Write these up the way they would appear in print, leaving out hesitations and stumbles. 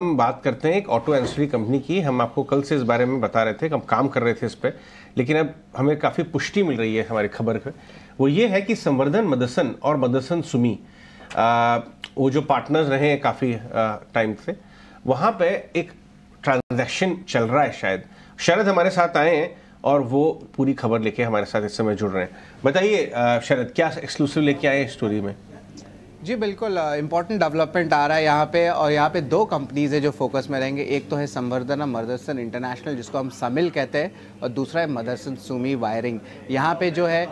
हम बात करते हैं एक ऑटो एंसिलरी कंपनी की। हम आपको कल से इस बारे में बता रहे थे, हम काम कर रहे थे इस पे, लेकिन अब हमें काफ़ी पुष्टि मिल रही है हमारी खबर पे। वो ये है कि संवर्धन मदरसन और मदरसन सुमी वो जो पार्टनर्स रहे हैं काफ़ी टाइम से, वहाँ पे एक ट्रांजैक्शन चल रहा है। शायद शरद हमारे साथ आए हैं और वो पूरी खबर लेके हमारे साथ इस समय जुड़ रहे हैं। बताइए शरद, क्या एक्सक्लूसिव लेके आए स्टोरी में? जी बिल्कुल, इम्पॉर्टेंट डेवलपमेंट आ रहा है यहाँ पे, और यहाँ पे दो कंपनीज है जो फोकस में रहेंगे। एक तो है संवर्धना मदरसन इंटरनेशनल, जिसको हम समिल कहते हैं, और दूसरा है मदरसन सुमी वायरिंग। यहाँ पे जो है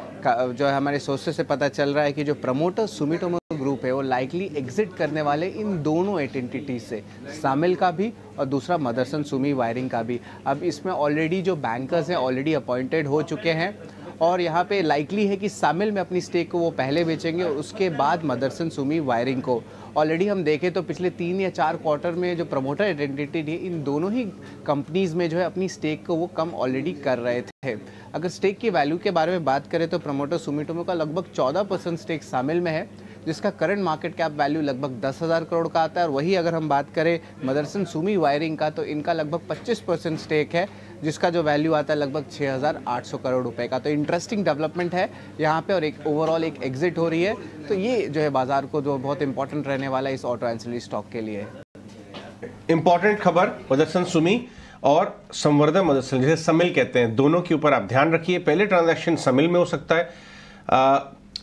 हमारे सोर्सेस से पता चल रहा है कि जो प्रमोटर सुमिटोमो ग्रुप है वो लाइकली एग्जिट करने वाले इन दोनों एंटिटीज से, सामिल का भी और दूसरा मदरसन सुमी वायरिंग का भी। अब इसमें ऑलरेडी जो बैंकर्स हैं ऑलरेडी अपॉइंटेड हो चुके हैं, और यहाँ पे लाइकली है कि सामिल में अपनी स्टेक को वो पहले बेचेंगे और उसके बाद मदरसन सुमी वायरिंग को। ऑलरेडी हम देखें तो पिछले 3 या 4 क्वार्टर में जो प्रमोटर आइडेंटिटी थी, इन दोनों ही कंपनीज में जो है अपनी स्टेक को वो कम ऑलरेडी कर रहे थे। अगर स्टेक की वैल्यू के बारे में बात करें तो प्रमोटर सुमिटोमो का लगभग 14% स्टेक सामिल में है, जिसका करंट मार्केट कैप वैल्यू लगभग 10,000 करोड़ का आता है। और वही अगर हम बात करें मदरसन सुमी वायरिंग का, तो इनका लगभग 25% स्टेक है, जिसका जो वैल्यू आता है लगभग 6,800 करोड़ रुपए का। तो इंटरेस्टिंग डेवलपमेंट है यहाँ पे, और एक ओवरऑल एक एग्जिट हो रही है। तो ये जो है बाजार को जो बहुत इंपॉर्टेंट रहने वाला है इस ऑटो एंसिलरी स्टॉक के लिए। इंपॉर्टेंट खबर, मदरसन सुमी और संवर्धन मदरसन, जिसे समिल कहते हैं, दोनों के ऊपर आप ध्यान रखिए। पहले ट्रांजैक्शन समिल में हो सकता है,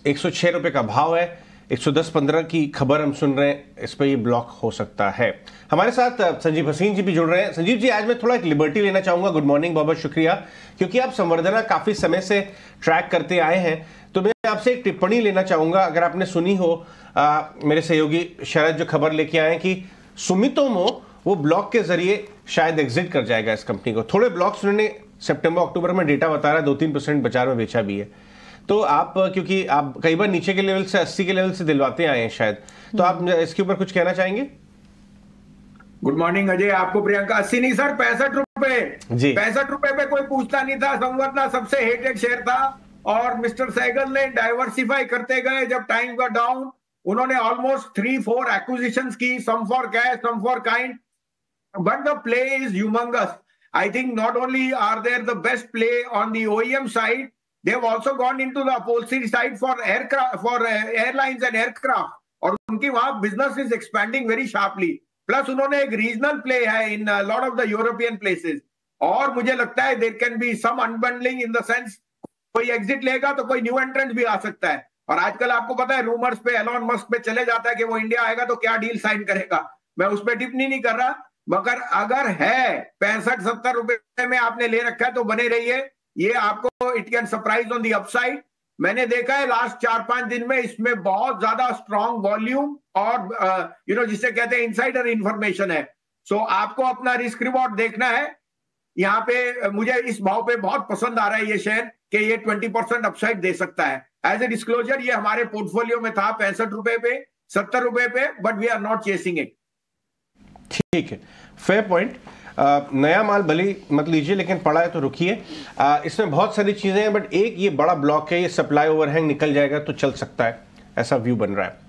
106 रुपए का भाव है, 110.15 की खबर हम सुन रहे हैं, इस पर ये ब्लॉक हो सकता है। हमारे साथ संजीव हसीन जी भी जुड़ रहे हैं। संजीव जी, आज मैं थोड़ा एक लिबर्टी लेना चाहूंगा। गुड मॉर्निंग, बहुत बहुत शुक्रिया, क्योंकि आप संवर्धना काफी समय से ट्रैक करते आए हैं, तो मैं आपसे एक टिप्पणी लेना चाहूंगा। अगर आपने सुनी हो, मेरे सहयोगी शरद जो खबर लेके आए कि सुमितोमो वो ब्लॉक के जरिए शायद एग्जिट कर जाएगा इस कंपनी को। थोड़े ब्लॉक्स उन्होंने सितंबर अक्टूबर में डेटा बता रहा है, 2-3% बाजार में बेचा भी है। तो आप, क्योंकि आप कई बार नीचे के लेवल से 80 के लेवल से दिलवाते आए हैं शायद, तो आप इसके ऊपर कुछ कहना चाहेंगे? गुड मॉर्निंग अजय, आपको प्रियंका। 80 नहीं सर, 65 रुपए जी। 65 रुपए पे कोई पूछता नहीं था। संवर्धना सबसे हेटेड शेयर था, और मिस्टर सहगल ने डाइवर्सिफाई करते गए। जब टाइम का डाउन, उन्होंने ऑलमोस्ट 3-4 एक्विजिशंस की, some for cash, some for kind, but the play is humongous. I think not only are there the best play on the OEM side, they have also gone into the upholstery side for aircraft, for airlines and aircraft, और उनकी वहां business is expanding very sharply. Plus उन्होंने एक regional play है in a lot of the European places, और मुझे लगता है there can be some unbundling in the sense कोई exit लेगा तो कोई new entrant भी आ सकता है। और आजकल आपको पता है रूमर्स पे एलॉन मस्क पे चले जाता है कि वो इंडिया आएगा तो क्या डील साइन करेगा। मैं उस पर टिप्पणी नहीं कर रहा, मगर अगर है 65-70 रुपए में आपने ले रखा है तो बने रहिए। ये आपको it can surprise on the upside. मैंने देखा है लास्ट 4-5 दिन में इसमें बहुत ज्यादा स्ट्रॉन्ग वॉल्यूम और जिसे कहते हैं इनसाइडर इंफॉर्मेशन है। सो आपको अपना रिस्क रिवॉर्ड देखना है। यहाँ पे मुझे इस भाव पे बहुत पसंद आ रहा है ये शेयर कि ये 20% अपसाइड दे सकता है। एज ए डिस्क्लोजर, ये हमारे पोर्टफोलियो में था 65 रुपए पे, 70 रुपए पे, but we are not chasing it. ठीक है, फेयर पॉइंट। नया माल भले मत लीजिए, लेकिन पड़ा है तो रुकिए। इसमें बहुत सारी चीजें हैं, बट एक ये बड़ा ब्लॉक है, ये सप्लाई ओवरहैंग निकल जाएगा तो चल सकता है, ऐसा व्यू बन रहा है।